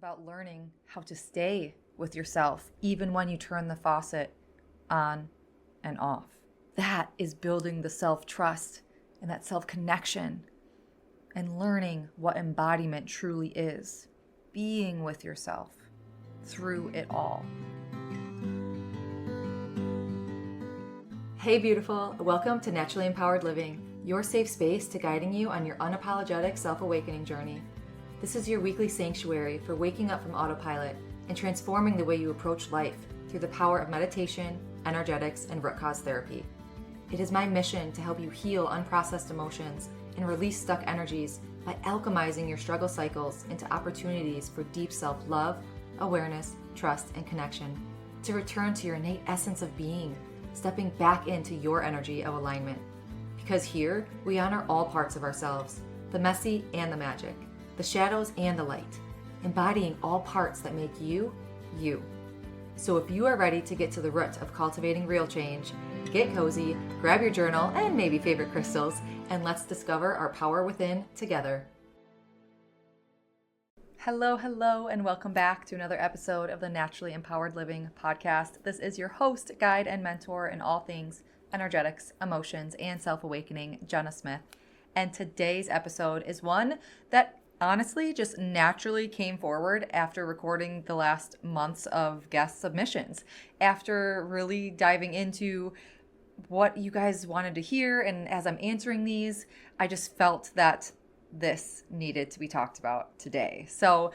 about learning how to stay with yourself even when you turn the faucet on and off. That is building the self-trust and that self-connection and learning what embodiment truly is. Being with yourself through it all. Hey beautiful, welcome to Naturally Empowered Living, your safe space to guiding you on your unapologetic self-awakening journey. This is your weekly sanctuary for waking up from autopilot and transforming the way you approach life through the power of meditation, energetics, and root cause therapy. It is my mission to help you heal unprocessed emotions and release stuck energies by alchemizing your struggle cycles into opportunities for deep self-love, awareness, trust, and connection, to return to your innate essence of being, stepping back into your energy of alignment. Because here, we honor all parts of ourselves, the messy and the magic, the shadows and the light, embodying all parts that make you, you. So if you are ready to get to the root of cultivating real change, get cozy, grab your journal and maybe favorite crystals, and let's discover our power within together. Hello, and welcome back to another episode of the Naturally Empowered Living podcast. This is your host, guide, and mentor in all things energetics, emotions, and self-awakening, Jenna Smith. And today's episode is one that honestly just naturally came forward after recording the last months of guest submissions, after really diving into what you guys wanted to hear. And as I'm answering these, I just felt that this needed to be talked about today. So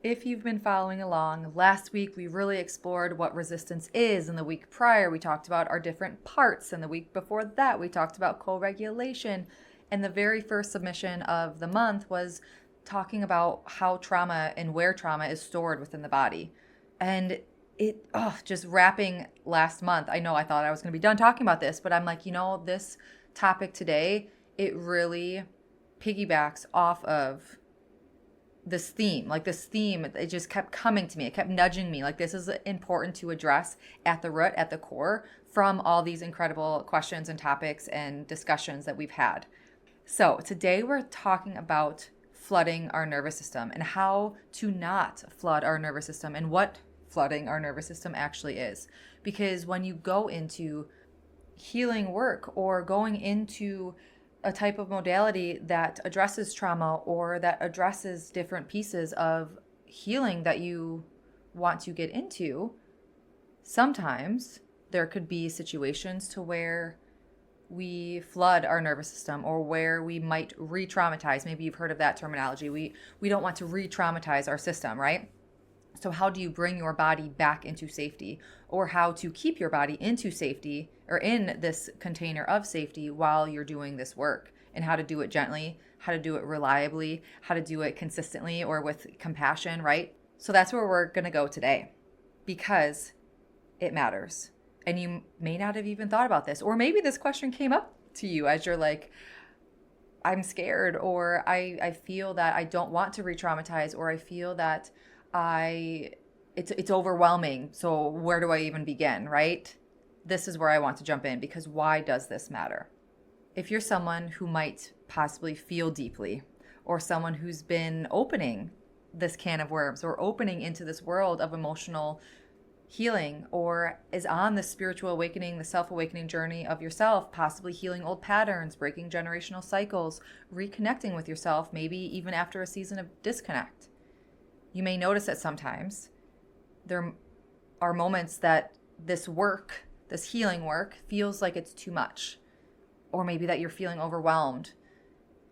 if you've been following along, last week we really explored what resistance is, and the week prior we talked about our different parts, and the week before that we talked about co-regulation. And the very first submission of the month was talking about how trauma and where trauma is stored within the body. And it, just wrapping last month, I know I thought I was going to be done talking about this, but I'm like, this topic today, it really piggybacks off of this theme. It just kept coming to me. It kept nudging me. Like, this is important to address at the root, at the core, from all these incredible questions and topics and discussions that we've had. So today we're talking about flooding our nervous system and how to not flood our nervous system and what flooding our nervous system actually is. Because when you go into healing work or going into a type of modality that addresses trauma or that addresses different pieces of healing that you want to get into, sometimes there could be situations to where we flood our nervous system or where we might re-traumatize. Maybe you've heard of that terminology. We don't want to re-traumatize our system, right? So how do you bring your body back into safety, or how to keep your body into safety or in this container of safety while you're doing this work, and how to do it gently, how to do it reliably, how to do it consistently or with compassion, right? So that's where we're going to go today, because it matters. And you may not have even thought about this, or maybe this question came up to you as you're like, I'm scared, or I feel that I don't want to re-traumatize, or I feel that it's overwhelming. So where do I even begin, right? This is where I want to jump in, because why does this matter? If you're someone who might possibly feel deeply, or someone who's been opening this can of worms or opening into this world of emotional healing, or is on the spiritual awakening, the self-awakening journey of yourself, possibly healing old patterns, breaking generational cycles, reconnecting with yourself, maybe even after a season of disconnect. You may notice that sometimes there are moments that this work, this healing work, feels like it's too much, or maybe that you're feeling overwhelmed,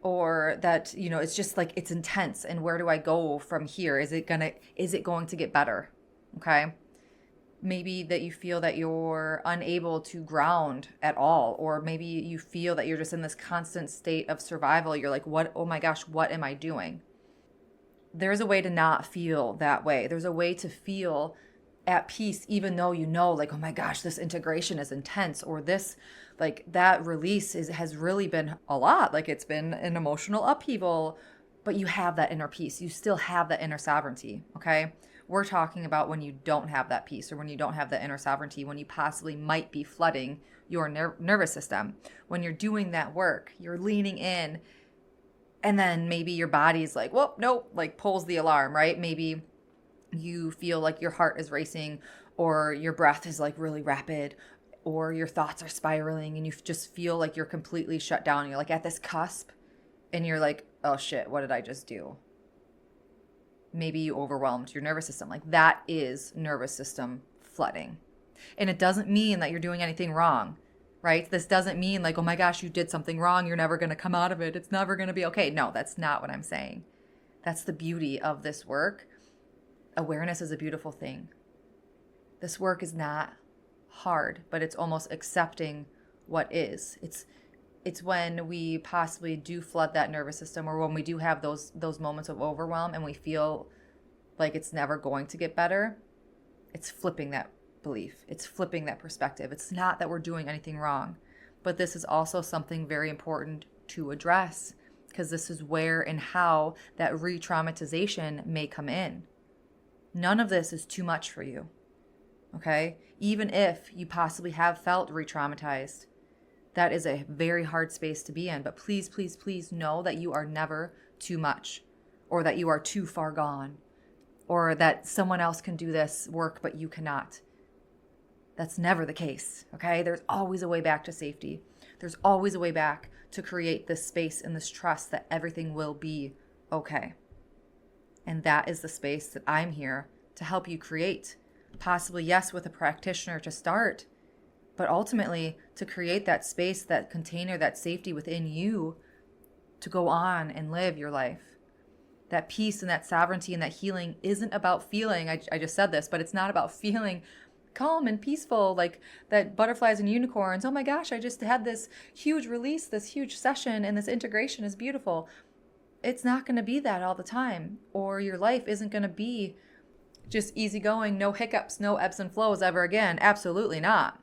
or that, it's just like it's intense, and where do I go from here? Is it going to get better? Okay. Maybe that you feel that you're unable to ground at all, or maybe you feel that you're just in this constant state of survival. You're like, oh my gosh, what am I doing? There's a way to not feel that way. There's a way to feel at peace, even though like, oh my gosh, this integration is intense, or this, like, that release has really been a lot. Like, it's been an emotional upheaval, but you have that inner peace. You still have that inner sovereignty, okay? We're talking about when you don't have that peace, or when you don't have that inner sovereignty, when you possibly might be flooding your nervous system. When you're doing that work, you're leaning in, and then maybe your body's like, well, nope, like pulls the alarm, right? Maybe you feel like your heart is racing, or your breath is like really rapid, or your thoughts are spiraling, and you just feel like you're completely shut down. You're like at this cusp, and you're like, oh shit, what did I just do? Maybe you overwhelmed your nervous system. Like that is nervous system flooding. And it doesn't mean that you're doing anything wrong, right? This doesn't mean like, oh my gosh, you did something wrong. You're never going to come out of it. It's never going to be okay. No, that's not what I'm saying. That's the beauty of this work. Awareness is a beautiful thing. This work is not hard, but it's almost accepting what is. It's when we possibly do flood that nervous system, or when we do have those moments of overwhelm and we feel like it's never going to get better. It's flipping that belief. It's flipping that perspective. It's not that we're doing anything wrong, but this is also something very important to address, because this is where and how that re-traumatization may come in. None of this is too much for you, okay? Even if you possibly have felt re-traumatized, that is a very hard space to be in. But please, please, please know that you are never too much, or that you are too far gone, or that someone else can do this work but you cannot. That's never the case, okay? There's always a way back to safety. There's always a way back to create this space and this trust that everything will be okay. And that is the space that I'm here to help you create. Possibly, yes, with a practitioner to start, but ultimately to create that space, that container, that safety within you to go on and live your life. That peace and that sovereignty and that healing isn't about feeling, I just said this, but it's not about feeling calm and peaceful, like that butterflies and unicorns. Oh my gosh, I just had this huge release, this huge session, and this integration is beautiful. It's not going to be that all the time, or your life isn't going to be just easygoing, no hiccups, no ebbs and flows ever again. Absolutely not.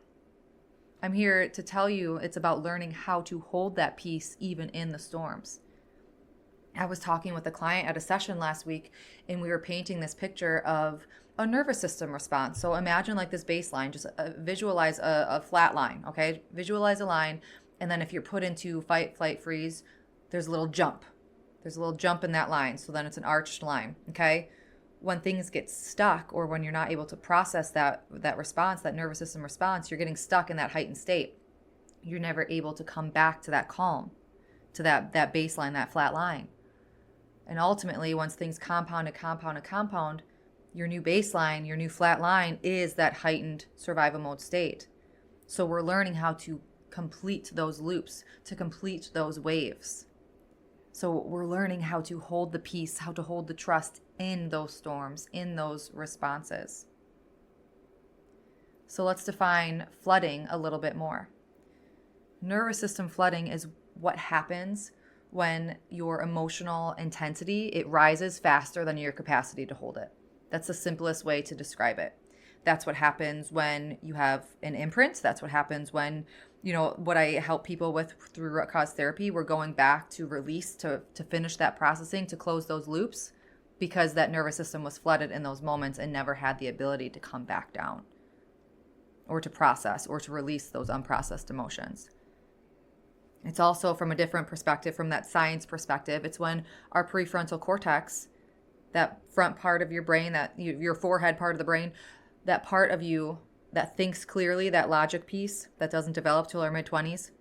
I'm here to tell you it's about learning how to hold that peace even in the storms. I was talking with a client at a session last week, and we were painting this picture of a nervous system response. So imagine like this baseline, just visualize a flat line, okay? Visualize a line, and then if you're put into fight, flight, freeze, there's a little jump. There's a little jump in that line, so then it's an arched line, okay? When things get stuck, or when you're not able to process that response, that nervous system response, you're getting stuck in that heightened state. You're never able to come back to that calm, to that baseline, that flat line. And ultimately, once things compound, your new baseline, your new flat line is that heightened survival mode state. So we're learning how to complete those loops, to complete those waves. So we're learning how to hold the peace, how to hold the trust in those storms, in those responses. So let's define flooding a little bit more. Nervous system flooding is what happens when your emotional intensity, it rises faster than your capacity to hold it. That's the simplest way to describe it. That's what happens when you have an imprint. That's what happens when, what I help people with through root cause therapy, we're going back to release, to finish that processing, to close those loops, because that nervous system was flooded in those moments and never had the ability to come back down, or to process, or to release those unprocessed emotions. It's also from a different perspective, from that science perspective. It's when our prefrontal cortex, that front part of your brain, that your forehead part of the brain, that part of you that thinks clearly, that logic piece that doesn't develop till our mid-20s,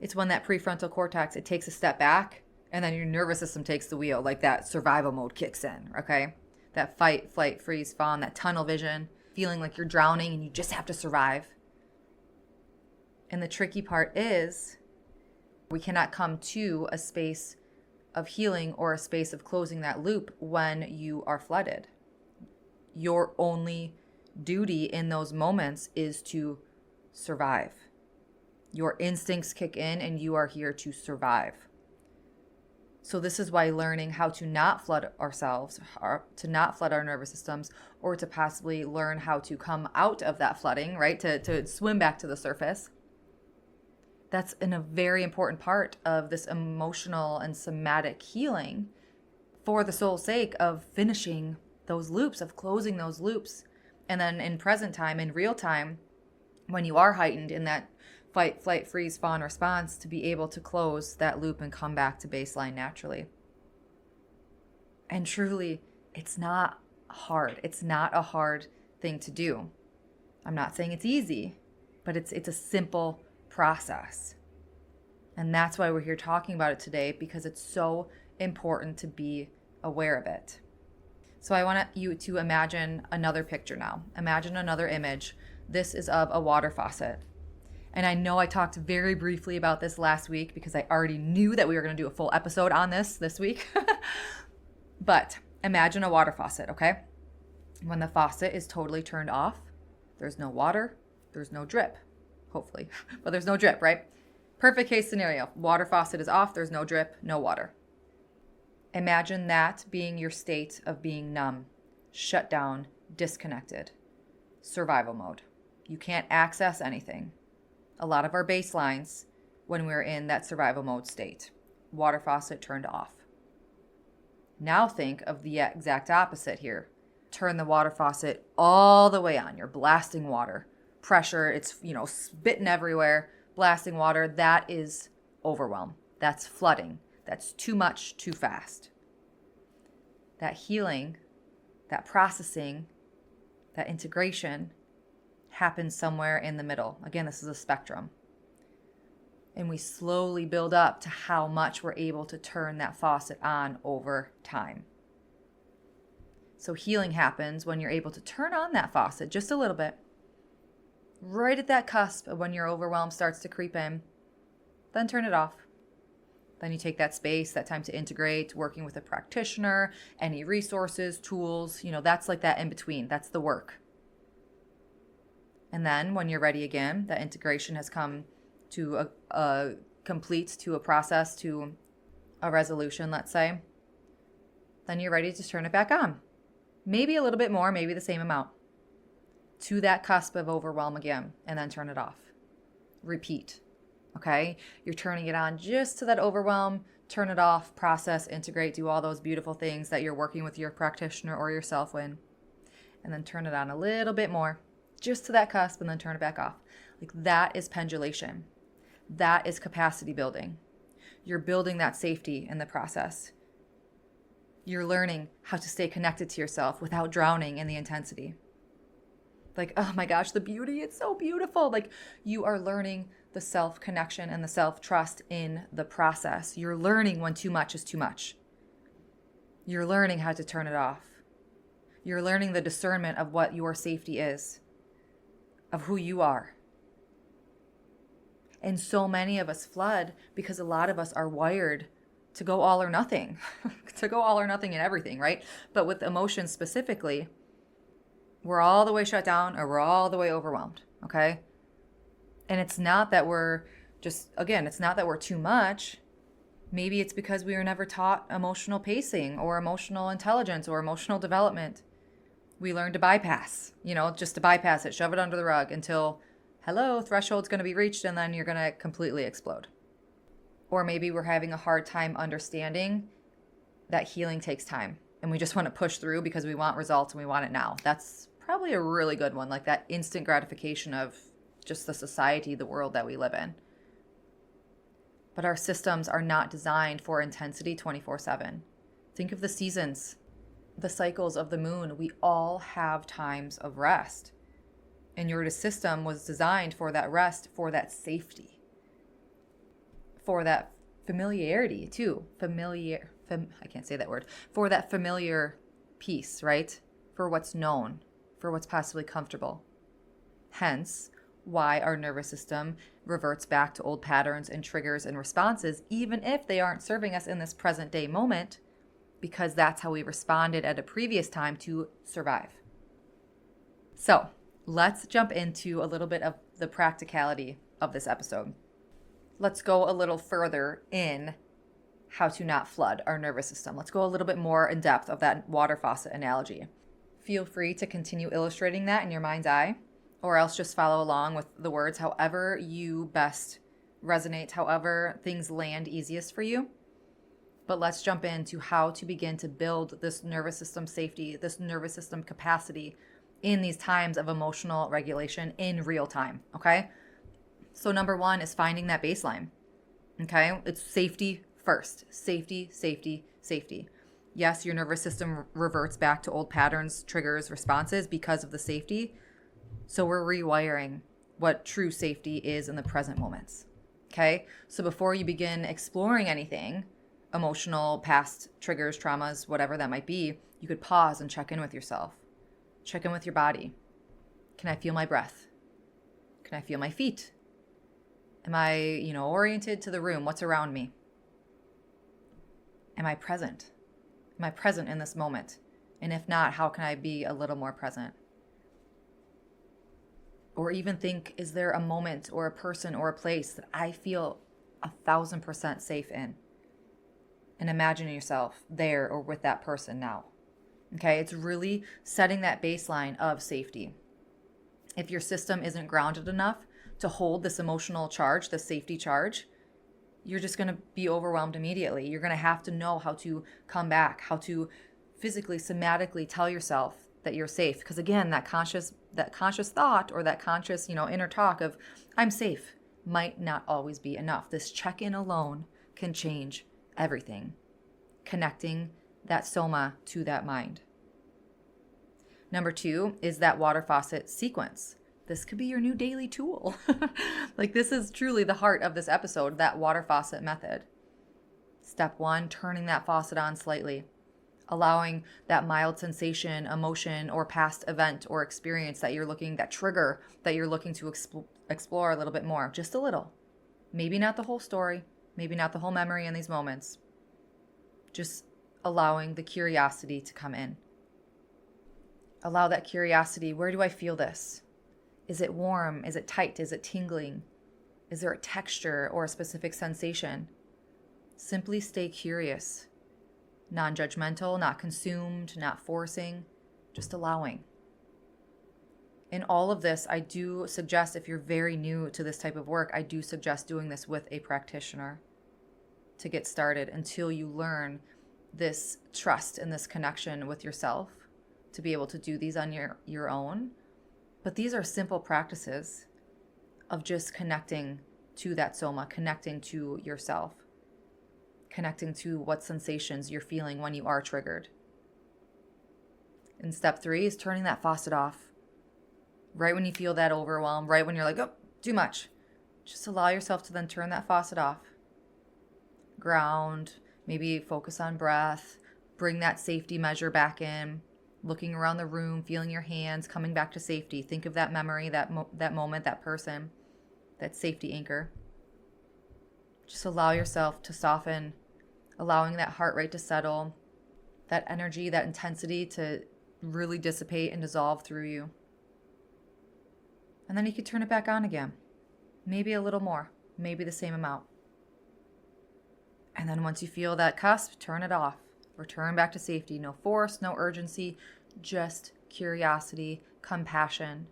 it's when that prefrontal cortex, it takes a step back, and then your nervous system takes the wheel, like that survival mode kicks in, okay? That fight, flight, freeze, fawn, that tunnel vision, feeling like you're drowning and you just have to survive. And the tricky part is we cannot come to a space of healing or a space of closing that loop when you are flooded. Your only duty in those moments is to survive. Your instincts kick in and you are here to survive. So this is why learning how to not flood ourselves, or to not flood our nervous systems, or to possibly learn how to come out of that flooding, right? To swim back to the surface. That's a very important part of this emotional and somatic healing, for the soul's sake of finishing those loops, of closing those loops. And then in present time, in real time, when you are heightened in that fight, flight, freeze, fawn response, to be able to close that loop and come back to baseline naturally. And truly, it's not hard. It's not a hard thing to do. I'm not saying it's easy, but it's a simple process. And that's why we're here talking about it today, because it's so important to be aware of it. So I want you to imagine another picture now. Imagine another image. This is of a water faucet. And I know I talked very briefly about this last week because I already knew that we were going to do a full episode on this week. But imagine a water faucet, okay? When the faucet is totally turned off, there's no water, there's no drip, hopefully. But there's no drip, right? Perfect case scenario. Water faucet is off, there's no drip, no water. Imagine that being your state of being numb, shut down, disconnected, survival mode. You can't access anything. A lot of our baselines when we're in that survival mode state. Water faucet turned off. Now think of the exact opposite here. Turn the water faucet all the way on. You're blasting water. Pressure, it's, spitting everywhere, blasting water. That is overwhelm. That's flooding. That's too much, too fast. That healing, that processing, that integration happens somewhere in the middle. Again, this is a spectrum. And we slowly build up to how much we're able to turn that faucet on over time. So healing happens when you're able to turn on that faucet just a little bit, right at that cusp of when your overwhelm starts to creep in, then turn it off. Then you take that space, that time to integrate, working with a practitioner, any resources, tools, that's like that in between. That's the work. And then when you're ready again, that integration has come to a complete, to a process, to a resolution, let's say, then you're ready to turn it back on. Maybe a little bit more, maybe the same amount. To that cusp of overwhelm again, and then turn it off. Repeat. Okay? You're turning it on just to that overwhelm, turn it off, process, integrate, do all those beautiful things that you're working with your practitioner or yourself in. And then turn it on a little bit more, just to that cusp, and then turn it back off. Like that is pendulation. That is capacity building. You're building that safety in the process. You're learning how to stay connected to yourself without drowning in the intensity. Like, oh my gosh, the beauty, it's so beautiful. Like you are learning the self-connection and the self-trust in the process. You're learning when too much is too much. You're learning how to turn it off. You're learning the discernment of what your safety is, of who you are. And so many of us flood because a lot of us are wired to go all or nothing, to go all or nothing in everything, right? But with emotions specifically, we're all the way shut down or we're all the way overwhelmed, okay? And it's not that we're it's not that we're too much. Maybe it's because we were never taught emotional pacing or emotional intelligence or emotional development. We learned to bypass, just to bypass it, shove it under the rug until, threshold's going to be reached and then you're going to completely explode. Or maybe we're having a hard time understanding that healing takes time and we just want to push through because we want results and we want it now. That's probably a really good one, like that instant gratification of just the society, the world that we live in. But our systems are not designed for intensity 24/7. Think of the seasons, the cycles of the moon. We all have times of rest. And your system was designed for that rest, for that safety, for that familiarity too. I can't say that word. For that familiar piece, right? For what's known, for what's possibly comfortable. Hence, why our nervous system reverts back to old patterns and triggers and responses, even if they aren't serving us in this present day moment, because that's how we responded at a previous time to survive. So let's jump into a little bit of the practicality of this episode. Let's go a little further in how to not flood our nervous system. Let's go a little bit more in depth of that water faucet analogy. Feel free to continue illustrating that in your mind's eye, or else just follow along with the words however you best resonate, however things land easiest for you. But let's jump into how to begin to build this nervous system safety, this nervous system capacity in these times of emotional regulation in real time, okay? So number one is finding that baseline, okay? It's safety first. Safety, safety, safety. Yes, your nervous system reverts back to old patterns, triggers, responses because of the safety. So we're rewiring what true safety is in the present moments. Okay? So before you begin exploring anything, emotional, past triggers, traumas, whatever that might be, you could pause and check in with yourself. Check in with your body. Can I feel my breath? Can I feel my feet? Am I, oriented to the room? What's around me? Am I present? Am I present in this moment? And if not, how can I be a little more present? Or even think, is there a moment or a person or a place that I feel 1,000% safe in? And imagine yourself there or with that person now. Okay, it's really setting that baseline of safety. If your system isn't grounded enough to hold this emotional charge, the safety charge, you're just going to be overwhelmed immediately. You're going to have to know how to come back, how to physically, somatically tell yourself that you're safe. Because again, that conscious thought or that conscious, inner talk of I'm safe might not always be enough. This check-in alone can change everything, connecting that soma to that mind. Number 2 is that water faucet sequence. This could be your new daily tool. Like, this is truly the heart of this episode, that water faucet method. Step 1, turning that faucet on slightly, allowing that mild sensation, emotion, or past event or experience that trigger that you're looking to explore a little bit more, just a little. Maybe not the whole story, maybe not the whole memory in these moments. Just allowing the curiosity to come in. Allow that curiosity. Where do I feel this? Is it warm? Is it tight? Is it tingling? Is there a texture or a specific sensation? Simply stay curious. Non-judgmental, not consumed, not forcing, just allowing. In all of this, I do suggest, if you're very new to this type of work, I do suggest doing this with a practitioner to get started until you learn this trust and this connection with yourself to be able to do these on your own. But these are simple practices of just connecting to that soma, connecting to yourself, connecting to what sensations you're feeling when you are triggered. And step 3 is turning that faucet off. Right when you feel that overwhelm, right when you're like, oh, too much. Just allow yourself to then turn that faucet off. Ground, maybe focus on breath, bring that safety measure back in. Looking around the room, feeling your hands, coming back to safety. Think of that memory, that moment, that person, that safety anchor. Just allow yourself to soften, allowing that heart rate to settle, that energy, that intensity to really dissipate and dissolve through you. And then you can turn it back on again. Maybe a little more, maybe the same amount. And then once you feel that cusp, turn it off. Return back to safety. No force, no urgency, just curiosity, compassion.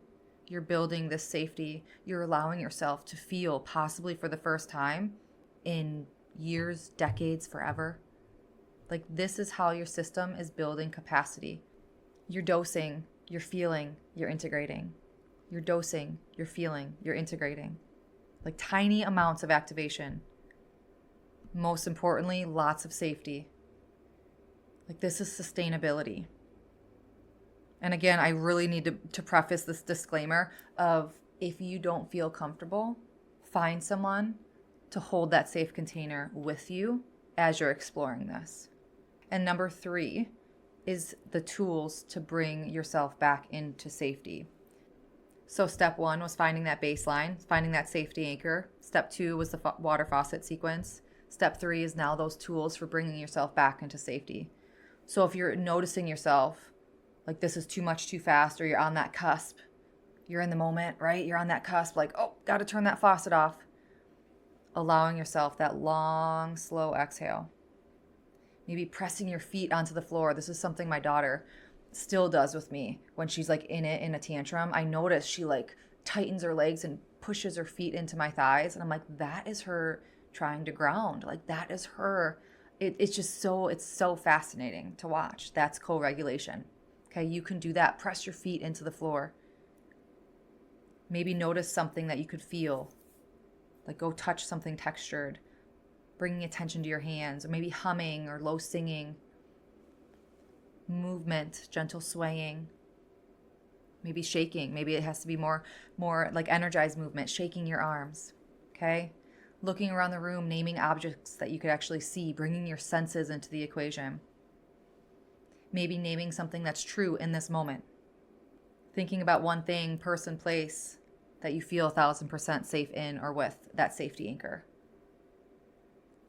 You're building this safety. You're allowing yourself to feel, possibly for the first time in years, decades, forever. Like, this is how your system is building capacity. You're dosing, you're feeling, you're integrating. You're dosing, you're feeling, you're integrating. Like tiny amounts of activation. Most importantly, lots of safety. Like, this is sustainability. And again, I really need to preface this disclaimer of, if you don't feel comfortable, find someone to hold that safe container with you as you're exploring this. And number 3 is the tools to bring yourself back into safety. So step 1 was finding that baseline, finding that safety anchor. Step 2 was the water faucet sequence. Step 3 is now those tools for bringing yourself back into safety. So if you're noticing yourself, like this is too much too fast, or you're on that cusp, you're in the moment, right? You're on that cusp, like, oh, got to turn that faucet off. Allowing yourself that long, slow exhale. Maybe pressing your feet onto the floor. This is something my daughter still does with me when she's like in a tantrum. I notice she like tightens her legs and pushes her feet into my thighs. And I'm like, that is her trying to ground. Like, that is her. It's just it's so fascinating to watch. That's co-regulation. Okay, you can do that. Press your feet into the floor. Maybe notice something that you could feel. Like, go touch something textured. Bringing attention to your hands, or maybe humming or low singing. movement, gentle swaying, maybe shaking. Maybe it has to be more like energized movement, shaking your arms, okay? Looking around the room, naming objects that you could actually see, bringing your senses into the equation. Maybe naming something that's true in this moment. Thinking about one thing, person, place that you feel 1,000% safe in or with, that safety anchor.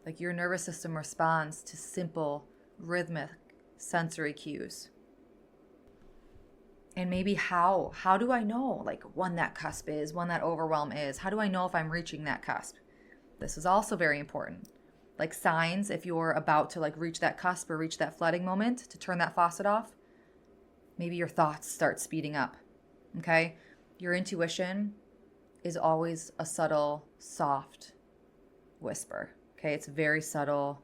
Like your nervous system responds to simple, rhythmic, sensory cues. And maybe how do I know like when that cusp is, when that overwhelm is? How do I know if I'm reaching that cusp? This is also very important. Like signs, if you're about to like reach that cusp or reach that flooding moment to turn that faucet off, maybe your thoughts start speeding up, okay? Your intuition is always a subtle, soft whisper, okay? It's very subtle.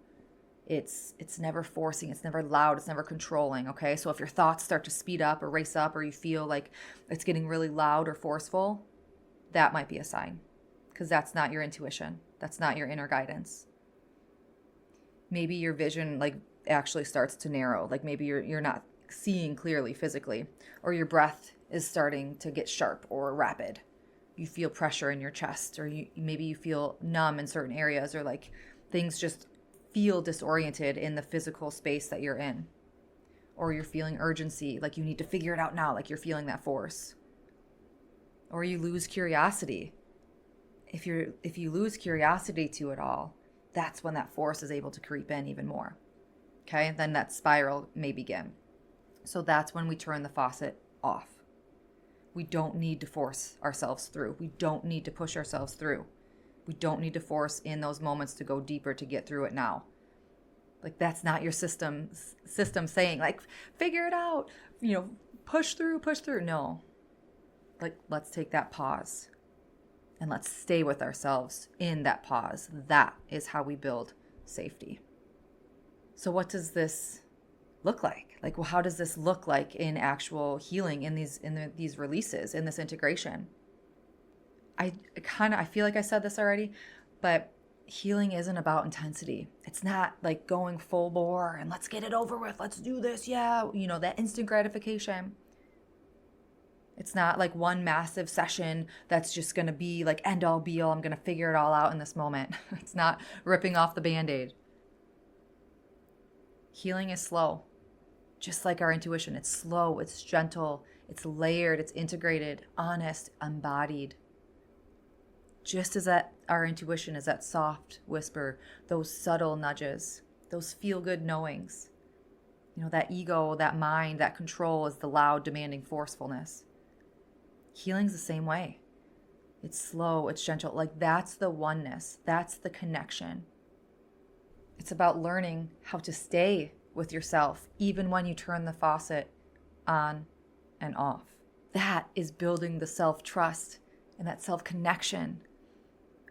It's never forcing, it's never loud, it's never controlling, okay? So if your thoughts start to speed up or race up or you feel like it's getting really loud or forceful, that might be a sign, because that's not your intuition. That's not your inner guidance. Maybe your vision like actually starts to narrow, like maybe you're not seeing clearly physically, or your breath is starting to get sharp or rapid. You feel pressure in your chest, or maybe you feel numb in certain areas, or like things just feel disoriented in the physical space that you're in. Or you're feeling urgency, like you need to figure it out now, like you're feeling that force. Or you lose curiosity. If you lose curiosity to it all, that's when that force is able to creep in even more. Okay? Then that spiral may begin. So that's when we turn the faucet off. We don't need to force ourselves through. We don't need to push ourselves through. We don't need to force in those moments to go deeper to get through it now. Like that's not your system saying like, figure it out, push through. No, like let's take that pause and let's stay with ourselves in that pause. That is how we build safety. So what does this look like? Like, well, how does this look like in actual healing, in these releases, in this integration? I feel like I said this already, but healing isn't about intensity. It's not like going full bore and let's get it over with. Let's do this. Yeah. That instant gratification. It's not like one massive session that's just going to be like end all be all. I'm going to figure it all out in this moment. It's not ripping off the Band-Aid. Healing is slow. Just like our intuition, it's slow, it's gentle, it's layered, it's integrated, honest, embodied. Just as that our intuition is that soft whisper, those subtle nudges, those feel-good knowings. That ego, that mind, that control is the loud, demanding forcefulness. Healing's the same way. It's slow, it's gentle. Like that's the oneness, that's the connection. It's about learning how to stay with yourself, even when you turn the faucet on and off. That is building the self-trust and that self-connection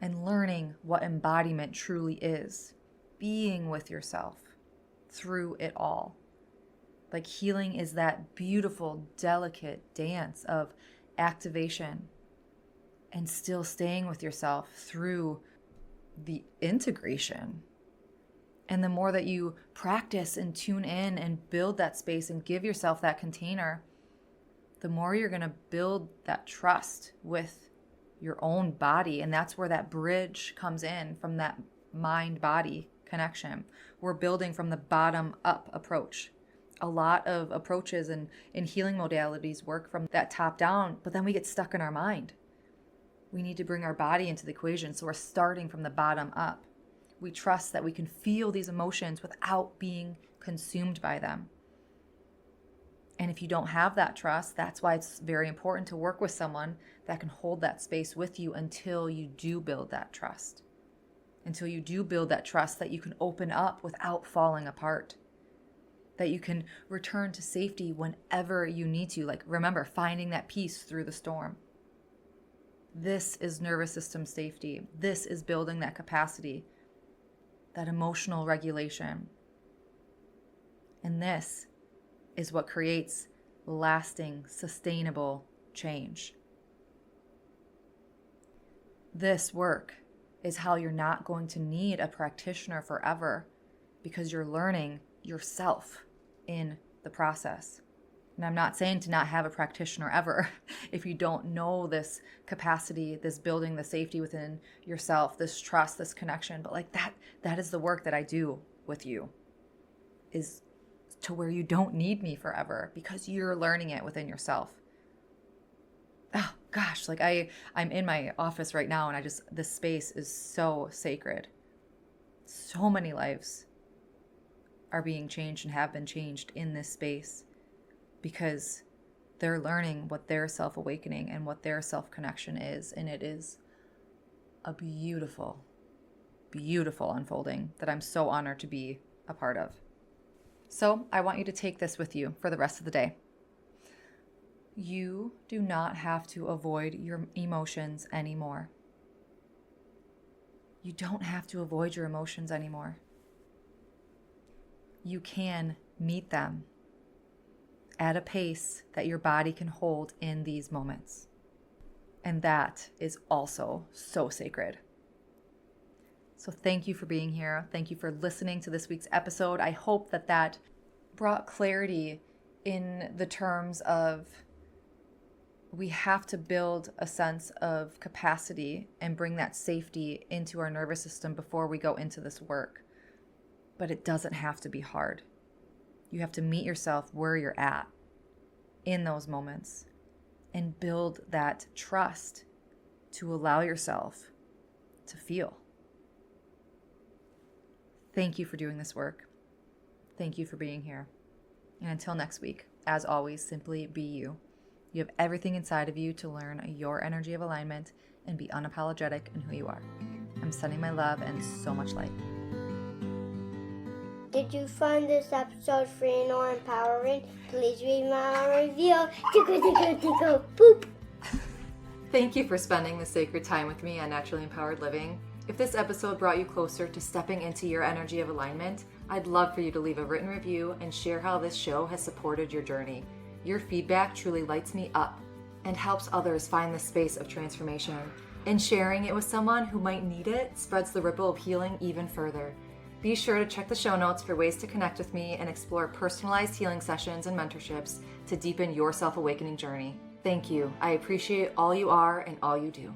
and learning what embodiment truly is. Being with yourself through it all. Like healing is that beautiful, delicate dance of activation and still staying with yourself through the integration. And the more that you practice and tune in and build that space and give yourself that container, the more you're going to build that trust with your own body. And that's where that bridge comes in from that mind-body connection. We're building from the bottom-up approach. A lot of approaches in healing modalities work from that top down, but then we get stuck in our mind. We need to bring our body into the equation, so we're starting from the bottom up. We trust that we can feel these emotions without being consumed by them. And if you don't have that trust, that's why it's very important to work with someone that can hold that space with you until you do build that trust. Until you do build that trust that you can open up without falling apart. That you can return to safety whenever you need to. Like, remember, finding that peace through the storm. This is nervous system safety. This is building that capacity, that emotional regulation. And this is what creates lasting, sustainable change. This work is how you're not going to need a practitioner forever, because you're learning yourself in the process. And I'm not saying to not have a practitioner ever. If you don't know this capacity, this building the safety within yourself, this trust, this connection, but like that is the work that I do with you, is to where you don't need me forever because you're learning it within yourself. Oh gosh, like I'm in my office right now and this space is so sacred. So many lives are being changed and have been changed in this space because they're learning what their self-awakening and what their self-connection is. And it is a beautiful, beautiful unfolding that I'm so honored to be a part of. So I want you to take this with you for the rest of the day. You do not have to avoid your emotions anymore. You don't have to avoid your emotions anymore. You can meet them at a pace that your body can hold in these moments. And that is also so sacred. So thank you for being here. Thank you for listening to this week's episode. I hope that brought clarity in the terms of we have to build a sense of capacity and bring that safety into our nervous system before we go into this work. But it doesn't have to be hard. You have to meet yourself where you're at in those moments and build that trust to allow yourself to feel. Thank you for doing this work. Thank you for being here. And until next week, as always, simply be you. You have everything inside of you to learn your energy of alignment and be unapologetic in who you are. I'm sending my love and so much light. Did you find this episode free or empowering? Please read my review. Tickle, boop. Thank you for spending this sacred time with me on Naturally Empowered Living. If this episode brought you closer to stepping into your energy of alignment, I'd love for you to leave a written review and share how this show has supported your journey. Your feedback truly lights me up and helps others find the space of transformation. And sharing it with someone who might need it spreads the ripple of healing even further. Be sure to check the show notes for ways to connect with me and explore personalized healing sessions and mentorships to deepen your self-awakening journey. Thank you. I appreciate all you are and all you do.